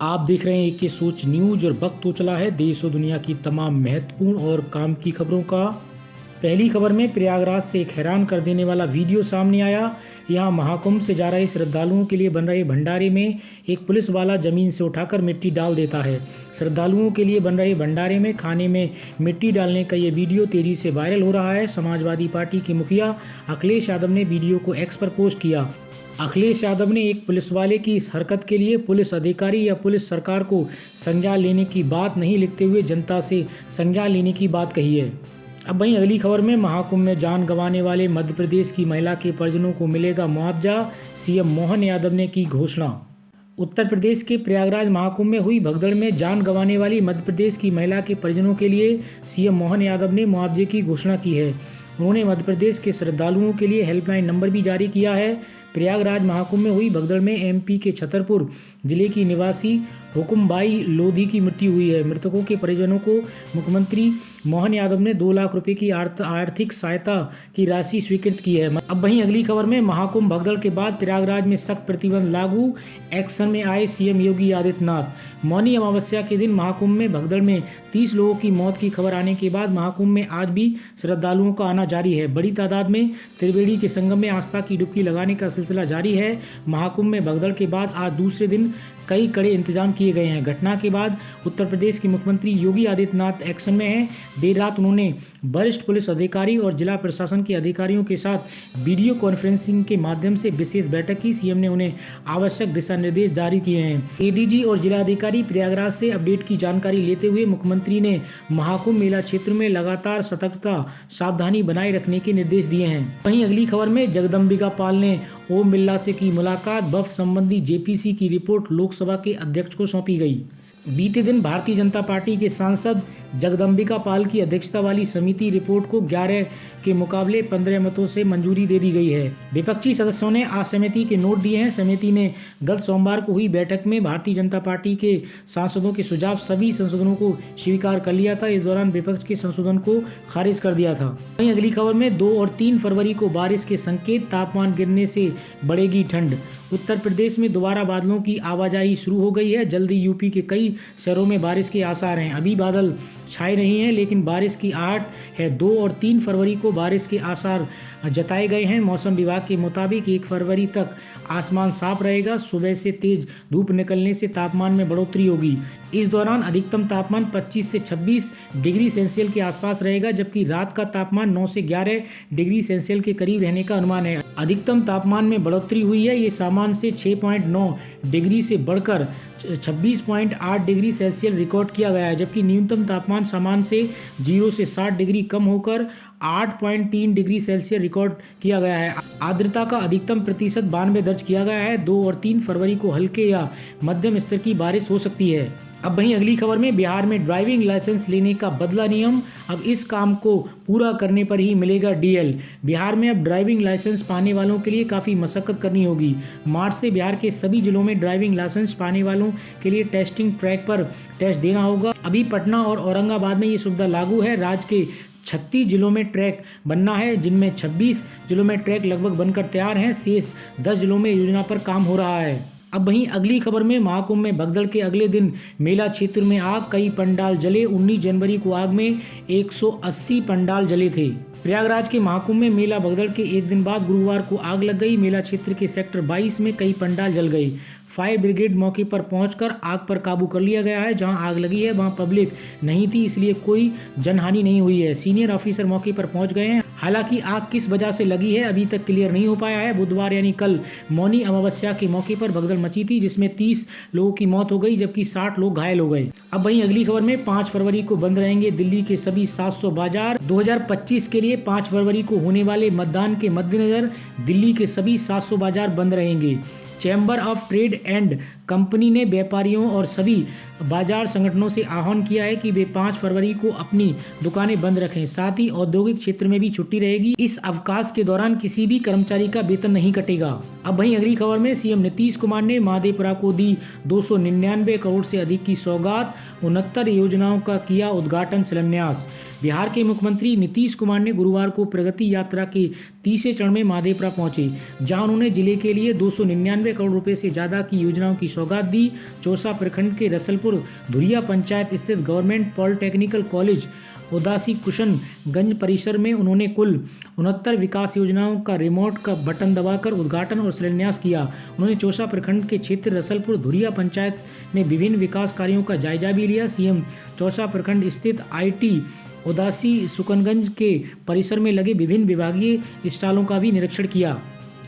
आप देख रहे हैं AK सोच न्यूज और वक्त हो चला है देश और दुनिया की तमाम महत्वपूर्ण और काम की खबरों का। पहली खबर में प्रयागराज से एक हैरान कर देने वाला वीडियो सामने आया। यहां महाकुंभ से जा रहे श्रद्धालुओं के लिए बन रहे भंडारे में एक पुलिस वाला जमीन से उठाकर मिट्टी डाल देता है। श्रद्धालुओं के लिए बन रहे भंडारे में खाने में मिट्टी डालने का ये वीडियो तेजी से वायरल हो रहा है। समाजवादी पार्टी के मुखिया अखिलेश यादव ने वीडियो को एक्स पर पोस्ट किया। अखिलेश यादव ने एक पुलिस वाले की इस हरकत के लिए पुलिस अधिकारी या पुलिस सरकार को संज्ञान लेने की बात नहीं लिखते हुए जनता से संज्ञान लेने की बात कही है। अब वहीं अगली खबर में महाकुंभ में जान गंवाने वाले मध्य प्रदेश की महिला के परिजनों को मिलेगा मुआवजा, सीएम मोहन यादव ने की घोषणा। उत्तर प्रदेश के प्रयागराज महाकुंभ में हुई भगदड़ में जान गंवाने वाली मध्य प्रदेश की महिला के परिजनों के लिए सीएम मोहन यादव ने मुआवजे की घोषणा की है। उन्होंने मध्य प्रदेश के श्रद्धालुओं के लिए हेल्पलाइन नंबर भी जारी किया है। प्रयागराज महाकुंभ में हुई भगदड़ में MP के छतरपुर जिले की निवासी हुकुमबाई लोधी की मृत्यु हुई है। मृतकों के परिजनों को मुख्यमंत्री मोहन यादव ने 2 लाख रुपए की आर्थिक सहायता की राशि स्वीकृत की है। अब वहीं अगली खबर में महाकुंभ भगदड़ के बाद प्रयागराज में सख्त प्रतिबंध लागू, एक्शन में आए सीएम योगी आदित्यनाथ। मौनी अमावस्या के दिन महाकुंभ में भगदड़ में 30 लोगों की मौत की खबर आने के बाद महाकुंभ में आज भी श्रद्धालुओं का आना जारी है। बड़ी तादाद में त्रिवेणी के संगम में आस्था की डुबकी लगाने का सिलसिला जारी है। महाकुंभ में भगदड़ के बाद आज दूसरे दिन कई कड़े इंतजाम किए गए हैं। घटना के बाद उत्तर प्रदेश के मुख्यमंत्री योगी आदित्यनाथ एक्शन में हैं। देर रात उन्होंने वरिष्ठ पुलिस अधिकारी और जिला प्रशासन के अधिकारियों के साथ वीडियो कॉन्फ्रेंसिंग के माध्यम से विशेष बैठक की। सीएम ने उन्हें आवश्यक दिशा निर्देश जारी किए हैं। ADG और जिलाधिकारी प्रयागराज से अपडेट की जानकारी लेते हुए मुख्यमंत्री ने महाकुंभ मेला क्षेत्र में लगातार सतर्कता सावधानी बनाए रखने के निर्देश दिए हैं। वहीं अगली खबर में जगदम्बिका पाल ने ओम बिरला से की मुलाकात, वक्फ संबंधी JPC की रिपोर्ट लोकसभा के अध्यक्ष को सौंपी गई। बीते दिन भारतीय जनता पार्टी के सांसद जगदम्बिका पाल की अध्यक्षता वाली समिति रिपोर्ट को 11 के मुकाबले 15 मतों से मंजूरी दे दी गई है। विपक्षी सदस्यों ने असहमति के नोट दिए हैं। समिति ने गत सोमवार को हुई बैठक में भारतीय जनता पार्टी के सांसदों के सुझाव सभी संशोधनों को स्वीकार कर लिया था। इस दौरान विपक्ष के संशोधन को खारिज कर दिया था। वहीं अगली खबर में 2 और 3 फरवरी को बारिश के संकेत, तापमान गिरने से बढ़ेगी ठंड। उत्तर प्रदेश में दोबारा बादलों की आवाजाही शुरू हो गई है। जल्दी यूपी के कई शहरों में बारिश के आसार हैं। अभी बादल छाए नहीं हैं, लेकिन बारिश की आहट है। 2 और 3 फरवरी को बारिश के आसार जताए गए हैं। मौसम विभाग के मुताबिक 1 फरवरी तक आसमान साफ रहेगा। सुबह से तेज धूप निकलने से तापमान में बढ़ोतरी होगी। इस दौरान अधिकतम तापमान 25 से 26 डिग्री सेल्सियस के आसपास रहेगा, जबकि रात का तापमान 9 से 11 डिग्री सेल्सियस के करीब रहने का अनुमान है। अधिकतम तापमान में बढ़ोतरी हुई है। ये सामान्य से 6.9 डिग्री से बढ़कर 26.8 डिग्री सेल्सियस रिकॉर्ड किया गया है, जबकि न्यूनतम तापमान सामान्य से 0 से 60 डिग्री कम होकर 8.3 डिग्री सेल्सियस रिकॉर्ड किया गया है। आर्द्रता का अधिकतम प्रतिशत 92 दर्ज किया गया है। 2 और 3 फरवरी को हल्के या मध्यम स्तर की बारिश हो सकती है। अब वहीं अगली खबर में बिहार में ड्राइविंग लाइसेंस लेने का बदला नियम। अब इस काम को पूरा करने पर ही मिलेगा DL। बिहार में अब ड्राइविंग लाइसेंस पाने वालों के लिए काफ़ी मशक्कत करनी होगी। मार्च से बिहार के सभी जिलों में ड्राइविंग लाइसेंस पाने वालों के लिए टेस्टिंग ट्रैक पर टेस्ट देना होगा। अभी पटना और औरंगाबाद में ये सुविधा लागू है। राज्य के 36 जिलों में ट्रैक बनना है, जिनमें 26 जिलों में ट्रैक लगभग बनकर तैयार हैं। शेष 10 जिलों में योजना पर काम हो रहा है। अब वहीं अगली खबर में महाकुंभ में भगदड़ के अगले दिन मेला क्षेत्र में आग, कई पंडाल जले। 19 जनवरी को आग में 180 पंडाल जले थे। प्रयागराज के महाकुंभ में मेला भगदड़ के एक दिन बाद गुरुवार को आग लग गई। मेला क्षेत्र के सेक्टर 22 में कई पंडाल जल गए। फायर ब्रिगेड मौके पर पहुंचकर आग पर काबू कर लिया गया है। जहां आग लगी है वहां पब्लिक नहीं थी, इसलिए कोई जनहानि नहीं हुई है। सीनियर ऑफिसर मौके पर पहुंच गए हैं। हालांकि आग किस वजह से लगी है अभी तक क्लियर नहीं हो पाया है। बुधवार यानी कल मौनी अमावस्या के मौके पर भगदड़ मची थी, जिसमें 30 लोगों की मौत हो गई, जबकि 60 लोग घायल हो गए। अब वहीं अगली खबर में 5 फरवरी को बंद रहेंगे दिल्ली के सभी 700 बाजार। 2025 के लिए 5 फरवरी को होने वाले मतदान के मद्देनजर दिल्ली के सभी 700 बाजार बंद रहेंगे। Chamber of trade and company ने व्यापारियों और सभी बाजार संगठनों से आह्वान किया है कि वे 5 फरवरी को अपनी दुकानें बंद रखें। साथ ही औद्योगिक क्षेत्र में भी छुट्टी रहेगी। इस अवकाश के दौरान किसी भी कर्मचारी का वेतन नहीं कटेगा। अब वहीं अगली खबर में सीएम नीतीश कुमार ने माधेपुरा को दी 299 करोड़ से अधिक की सौगात। 69 योजनाओं का किया उद्घाटन शिलान्यास। बिहार के मुख्यमंत्री नीतीश कुमार ने गुरुवार को प्रगति यात्रा के तीसरे चरण में माधेपुरा पहुंचे, जहां उन्होंने जिले के लिए 299 करोड़ रुपए से ज्यादा की योजनाओं की सौगात दी। चौसा प्रखंड के रसलपुर धुरिया पंचायत स्थित गवर्नमेंट पॉलिटेक्निकल कॉलेज उदासी कुशनगंज परिसर में उन्होंने कुल 69 विकास योजनाओं का रिमोट का बटन दबाकर उद्घाटन और शिलान्यास किया। उन्होंने चौसा प्रखंड के क्षेत्र रसलपुर धुरिया पंचायत में विभिन्न विकास कार्यों का जायजा भी लिया। सीएम चौसा प्रखंड स्थित IT उदासी सुकनगंज के परिसर में लगे विभिन्न विभागीय स्टॉलों का भी निरीक्षण किया।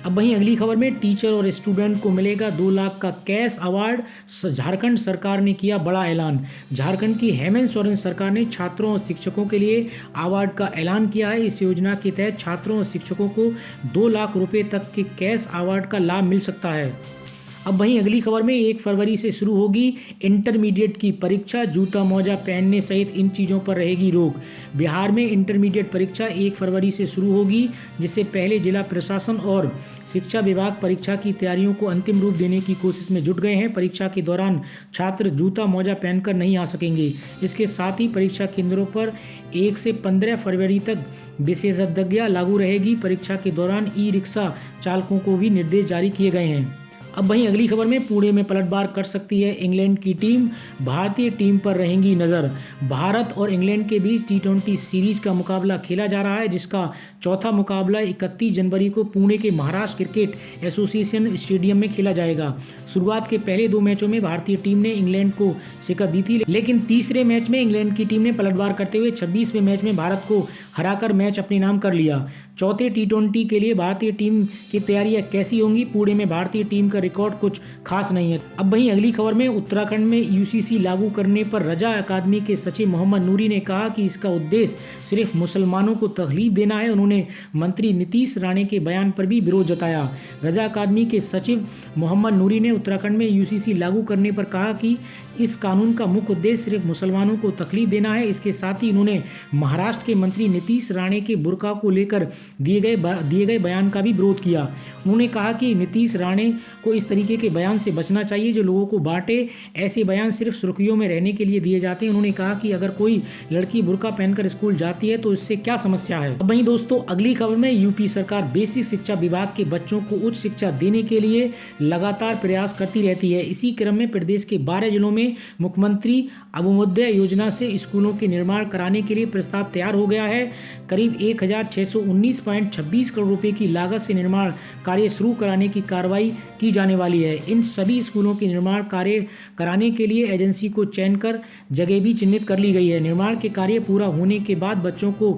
अब वहीं अगली खबर में टीचर और स्टूडेंट को मिलेगा 2 लाख का कैश अवार्ड। झारखंड सरकार ने किया बड़ा ऐलान। झारखंड की हेमंत सोरेन सरकार ने छात्रों और शिक्षकों के लिए अवार्ड का ऐलान किया है। इस योजना के तहत छात्रों और शिक्षकों को 2 लाख रुपए तक के कैश अवार्ड का लाभ मिल सकता है। अब वहीं अगली खबर में 1 फरवरी से शुरू होगी इंटरमीडिएट की परीक्षा। जूता मोजा पहनने सहित इन चीज़ों पर रहेगी रोक। बिहार में इंटरमीडिएट परीक्षा 1 फरवरी से शुरू होगी, जिससे पहले जिला प्रशासन और शिक्षा विभाग परीक्षा की तैयारियों को अंतिम रूप देने की कोशिश में जुट गए हैं। परीक्षा के दौरान छात्र जूता मोजा पहनकर नहीं आ सकेंगे। इसके साथ ही परीक्षा केंद्रों पर 1 से 15 फरवरी तक विशेषज्ञता लागू रहेगी। परीक्षा के दौरान ई-रिक्शा चालकों को भी निर्देश जारी किए गए हैं। अब वहीं अगली खबर में पुणे में पलटवार कर सकती है इंग्लैंड की टीम। भारतीय टीम पर रहेंगी नज़र। भारत और इंग्लैंड के बीच T20 सीरीज का मुकाबला खेला जा रहा है, जिसका चौथा मुकाबला 31 जनवरी को पुणे के महाराष्ट्र क्रिकेट एसोसिएशन स्टेडियम में खेला जाएगा। शुरुआत के पहले 2 मैचों में भारतीय टीम ने इंग्लैंड को शिकस्त दी थी, लेकिन तीसरे मैच में इंग्लैंड की टीम ने पलटवार करते हुए 26वें मैच में भारत को हराकर मैच अपने नाम कर लिया। चौथे T20 के लिए भारतीय टीम की तैयारियां कैसी होंगी? पुणे में भारतीय टीम का रिकॉर्ड कुछ खास नहीं है। अब वहीं अगली खबर में उत्तराखंड में UCC लागू करने पर रजा अकादमी के सचिव मोहम्मद नूरी ने कहा कि इसका उद्देश्य सिर्फ मुसलमानों को तकलीफ देना है। उन्होंने मंत्री नीतीश राणे के बयान पर भी विरोध जताया। रजा अकादमी के सचिव मोहम्मद नूरी ने उत्तराखंड में UCC लागू करने पर कहा कि इस कानून का मुख्य उद्देश्य सिर्फ मुसलमानों को तकलीफ देना है। इसके साथ ही उन्होंने महाराष्ट्र के मंत्री नीतीश राणे के बुर्का को लेकर दिए गए बयान का भी विरोध किया। उन्होंने कहा कि नीतीश राणे को इस तरीके के बयान से बचना चाहिए जो लोगों को बांटे। ऐसे बयान सिर्फ सुर्खियों में रहने के लिए दिए जाते हैं। उन्होंने कहा कि अगर कोई लड़की बुर्का पहनकर स्कूल जाती है तो इससे क्या समस्या है। अब वहीं दोस्तों अगली खबर में यूपी सरकार बेसिक शिक्षा विभाग के बच्चों को उच्च शिक्षा देने के लिए लगातार प्रयास करती रहती है। इसी क्रम में प्रदेश के 12 जिलों में मुख्यमंत्री अभ्युदय योजना से स्कूलों के निर्माण कराने के लिए प्रस्ताव तैयार हो गया है। करीब 1619.26 करोड़ रुपए की लागत से निर्माण कार्य शुरू कराने की कार्रवाई की जाने वाली है। इन सभी स्कूलों के निर्माण कार्य कराने के लिए एजेंसी को चयन कर जगह भी चिन्हित कर ली गई है। निर्माण के कार्य पूरा होने के बाद बच्चों को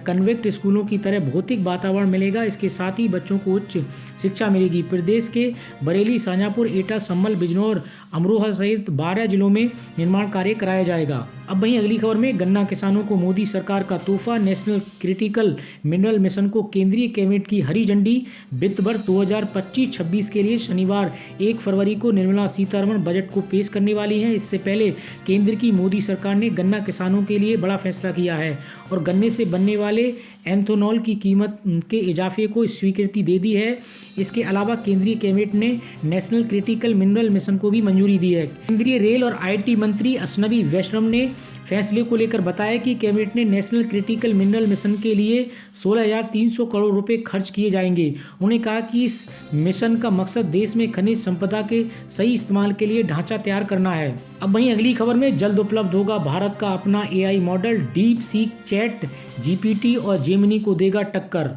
कन्वेक्ट स्कूलों की तरह भौतिक वातावरण मिलेगा। इसके साथ ही बच्चों को उच्च शिक्षा मिलेगी। प्रदेश के बरेली, शाजापुर, एटा, संभल, बिजनौर, अमरोहा सहित 12 जिलों में निर्माण कार्य कराया जाएगा। अब वहीं अगली खबर में गन्ना किसानों को मोदी सरकार का तोहफा। नेशनल क्रिटिकल मिनरल मिशन को केंद्रीय कैबिनेट की हरी झंडी। वित्त वर्ष 2025-26 के लिए शनिवार 1 फरवरी को निर्मला सीतारमण बजट को पेश करने वाली हैं। इससे पहले केंद्र की मोदी सरकार ने गन्ना किसानों के लिए बड़ा फैसला किया है और गन्ने से बनने वाले एथेनॉल की कीमत के इजाफे को स्वीकृति दे दी है। इसके अलावा केंद्रीय कैबिनेट ने नेशनल क्रिटिकल मिनरल मिशन को भी मंजूरी दी है। केंद्रीय रेल और IT मंत्री अश्विनी वैष्णव ने फैसले को लेकर बताया कि कैबिनेट ने नेशनल क्रिटिकल मिनरल मिशन के लिए 16,300 करोड़ रुपए खर्च किए जाएंगे। उन्होंने कहा कि इस मिशन का मकसद देश में खनिज संपदा के सही इस्तेमाल के लिए ढांचा तैयार करना है। अब वहीं अगली खबर में जल्द उपलब्ध होगा भारत का अपना AI model. Deep seek chat GPT और जेमिनी को देगा टक्कर।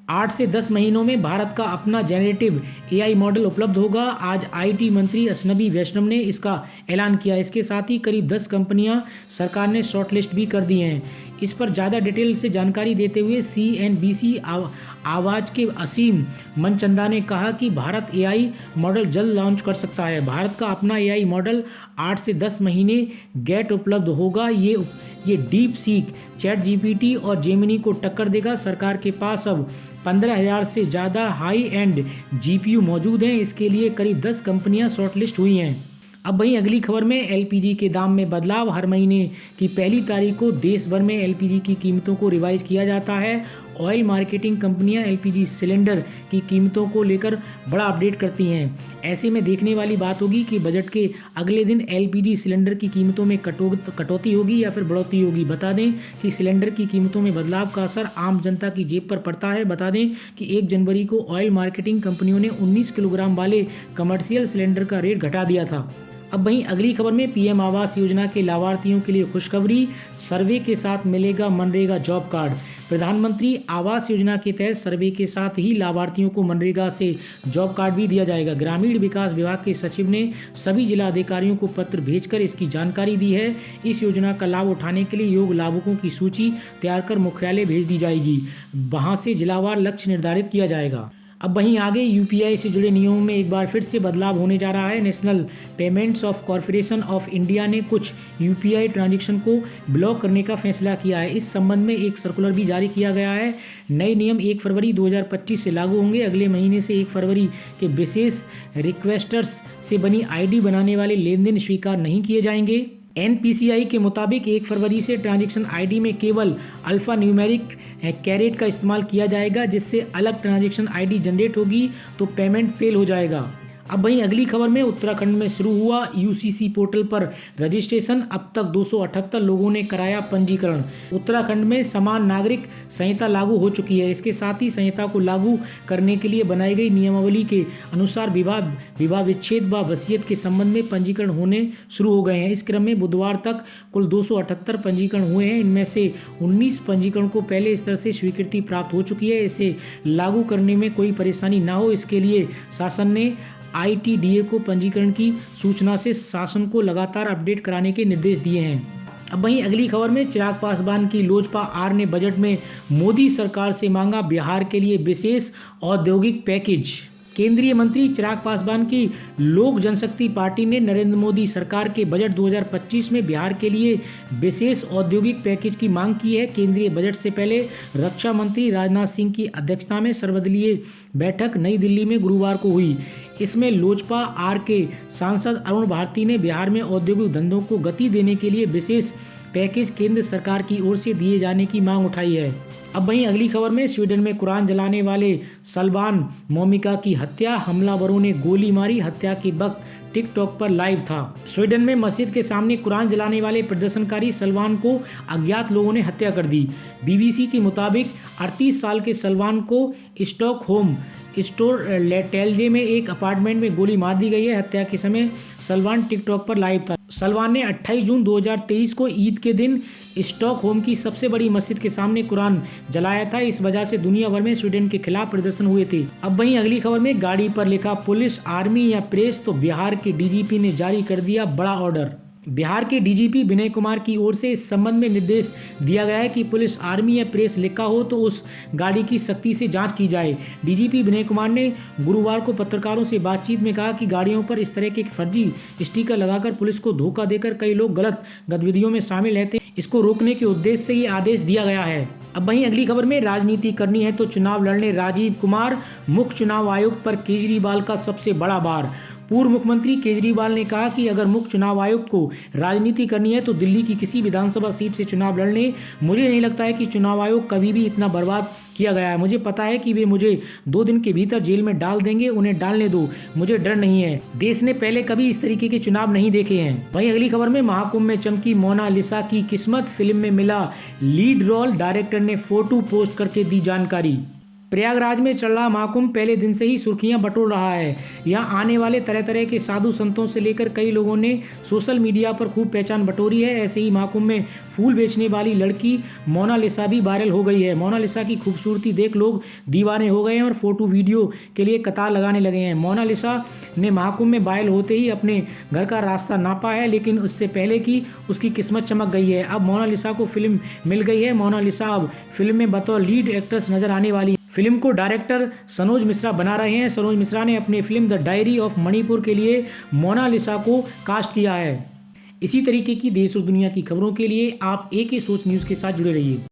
8 से 10 महीनों में भारत का अपना जेनरेटिव AI मॉडल उपलब्ध होगा। आज IT मंत्री अश्विनी वैष्णव ने इसका ऐलान किया। इसके साथ ही करीब 10 कंपनियां सरकार ने शॉर्टलिस्ट भी कर दी हैं। इस पर ज़्यादा डिटेल से जानकारी देते हुए CNBC आवाज़ के असीम मनचंदा ने कहा कि भारत AI मॉडल जल्द लॉन्च कर सकता है। भारत का अपना AI मॉडल 8 से 10 महीने गेट उपलब्ध होगा। ये डीप सीक चैट GPT और जेमिनी को टक्कर देगा। सरकार के पास अब 15,000 से ज़्यादा हाई एंड GPU मौजूद हैं। इसके लिए करीब 10 कंपनियां शॉर्टलिस्ट हुई हैं। अब वहीं अगली खबर में LPG के दाम में बदलाव। हर महीने की 1 तारीख को देश भर में LPG की कीमतों को रिवाइज किया जाता है ऑयल मार्केटिंग कंपनियां एलपीजी सिलेंडर की कीमतों को लेकर बड़ा अपडेट करती हैं। ऐसे में देखने वाली बात होगी कि बजट के अगले दिन एलपीजी सिलेंडर की कीमतों में कटौती होगी या फिर बढ़ोतरी होगी। बता दें कि सिलेंडर की कीमतों में बदलाव का असर आम जनता की जेब पर पड़ता है। बता दें कि 1 जनवरी को ऑयल मार्केटिंग कंपनियों ने 19 किलोग्राम वाले कमर्शियल सिलेंडर का रेट घटा दिया था। अब वहीं अगली खबर में पीएम आवास योजना के लाभार्थियों के लिए खुशखबरी, सर्वे के साथ मिलेगा मनरेगा जॉब कार्ड। प्रधानमंत्री आवास योजना के तहत सर्वे के साथ ही लाभार्थियों को मनरेगा से जॉब कार्ड भी दिया जाएगा। ग्रामीण विकास विभाग के सचिव ने सभी जिला अधिकारियों को पत्र भेजकर इसकी जानकारी दी है। इस योजना का लाभ उठाने के लिए योग्य लाभुकों की सूची तैयार कर मुख्यालय भेज दी जाएगी। वहां से जिलावार लक्ष्य निर्धारित किया जाएगा। अब वहीं आगे यूपीआई से जुड़े नियमों में एक बार फिर से बदलाव होने जा रहा है। National payments of corporation of India ने कुछ यूपीआई ट्रांजैक्शन को ब्लॉक करने का फैसला किया है। इस संबंध में एक सर्कुलर भी जारी किया गया है। नए नियम 1 फरवरी 2025 से लागू होंगे। अगले महीने से 1 फरवरी के विशेष रिक्वेस्टर्स से बनी आईडी बनाने वाले लेन देन स्वीकार नहीं किए जाएंगे। एनपीसीआई के मुताबिक 1 फरवरी से ट्रांजैक्शन आईडी में केवल अल्फा न्यूमेरिक कैरेट का इस्तेमाल किया जाएगा, जिससे अलग ट्रांजैक्शन आईडी जनरेट होगी तो पेमेंट फेल हो जाएगा। अब वहीं अगली खबर में उत्तराखंड में शुरू हुआ यूसीसी पोर्टल पर रजिस्ट्रेशन। अब तक 278 लोगों ने कराया पंजीकरण। उत्तराखंड में समान नागरिक संहिता लागू हो चुकी है। इसके साथ ही संहिता को लागू करने के लिए बनाई गई नियमावली के अनुसार विवाह विच्छेद व वसीयत के संबंध में पंजीकरण होने शुरू हो गए हैं। इस क्रम में बुधवार तक कुल 278 पंजीकरण हुए हैं। इनमें से 19 पंजीकरण को पहले स्तर से स्वीकृति प्राप्त हो चुकी है। इसे लागू करने में कोई परेशानी न हो, इसके लिए शासन ने आईटीडीए को पंजीकरण की सूचना से शासन को लगातार अपडेट कराने के निर्देश दिए हैं। अब वहीं अगली खबर में चिराग पासवान की लोजपा आर ने बजट में मोदी सरकार से मांगा बिहार के लिए विशेष औद्योगिक पैकेज। केंद्रीय मंत्री चिराग पासवान की लोक जनशक्ति पार्टी ने नरेंद्र मोदी सरकार के बजट 2025 में बिहार के लिए विशेष औद्योगिक पैकेज की मांग की है। केंद्रीय बजट से पहले रक्षा मंत्री राजनाथ सिंह की अध्यक्षता में सर्वदलीय बैठक नई दिल्ली में गुरुवार को हुई। इसमें लोजपा आर के सांसद अरुण भारती ने बिहार में औद्योगिक धंधों को गति देने के लिए विशेष पैकेज केंद्र सरकार की ओर से दिए जाने की मांग उठाई है। अब वहीं अगली खबर में स्वीडन में कुरान जलाने वाले सलमान मोमिका की हत्या, हमलावरों ने गोली मारी। हत्या के वक्त टिकटॉक पर लाइव था। स्वीडन में मस्जिद के सामने कुरान जलाने वाले प्रदर्शनकारी सलमान को अज्ञात लोगों ने हत्या कर दी। बीबीसी के मुताबिक 38 साल के सलमान को स्टॉकहोम टेल्जे में एक अपार्टमेंट में गोली मार दी गई है। हत्या के समय सलमान टिकटॉक पर लाइव था। सलमान ने 28 जून 2023 को ईद के दिन स्टॉकहोम की सबसे बड़ी मस्जिद के सामने कुरान जलाया था। इस वजह से दुनिया भर में स्वीडन के खिलाफ प्रदर्शन हुए थे। अब वहीं अगली खबर में गाड़ी पर लिखा पुलिस, आर्मी या प्रेस, तो बिहार के डीजीपी ने जारी कर दिया बड़ा ऑर्डर। बिहार के डीजीपी विनय कुमार की ओर से इस संबंध में निर्देश दिया गया है कि पुलिस, आर्मी या प्रेस लिखा हो तो उस गाड़ी की सख्ती से जांच की जाए। डीजीपी विनय कुमार ने गुरुवार को पत्रकारों से बातचीत में कहा कि गाड़ियों पर इस तरह के फर्जी स्टिकर लगाकर पुलिस को धोखा देकर कई लोग गलत गतिविधियों में शामिल रहते हैं। इसको रोकने के उद्देश्य से ये आदेश दिया गया है। अब वहीं अगली खबर में राजनीति करनी है तो चुनाव लड़ने राजीव कुमार, मुख्य चुनाव आयुक्त पर केजरीवाल का सबसे बड़ा वार। पूर्व मुख्यमंत्री केजरीवाल ने कहा कि अगर मुख्य चुनाव आयुक्त को राजनीति करनी है तो दिल्ली की किसी विधानसभा सीट से चुनाव लड़ने। मुझे नहीं लगता है कि चुनाव आयोग कभी भी इतना बर्बाद किया गया है। मुझे पता है कि वे मुझे 2 दिन के भीतर जेल में डाल देंगे। उन्हें डालने दो, मुझे डर नहीं है। देश ने पहले कभी इस तरीके के चुनाव नहीं देखे हैं। वहीं अगली खबर में महाकुंभ में चमकी मोनालिसा की किस्मत, फिल्म में मिला लीड रोल। डायरेक्टर ने फोटो पोस्ट करके दी जानकारी। प्रयागराज में चल रहा महाकुंभ पहले दिन से ही सुर्खियां बटोर रहा है। यहाँ आने वाले तरह तरह के साधु संतों से लेकर कई लोगों ने सोशल मीडिया पर खूब पहचान बटोरी है। ऐसे ही महाकुंभ में फूल बेचने वाली लड़की मोनालिसा भी वायरल हो गई है। मोनालिसा की खूबसूरती देख लोग दीवाने हो गए हैं और फोटो वीडियो के लिए कतार लगाने लगे हैं। मोनालिसा ने महाकुंभ में वायरल होते ही अपने घर का रास्ता नापा है, लेकिन उससे पहले की उसकी किस्मत चमक गई है। अब मोनालिसा को फिल्म मिल गई है। मोनालिसा अब फिल्म में बतौर लीड एक्ट्रेस नजर आने वाली है। फिल्म को डायरेक्टर सनोज मिश्रा बना रहे हैं। सनोज मिश्रा ने अपनी film the diary of Manipur के लिए मोनालिसा को कास्ट किया है। इसी तरीके की देश और दुनिया की खबरों के लिए आप AK सोच न्यूज़ के साथ जुड़े रहिए।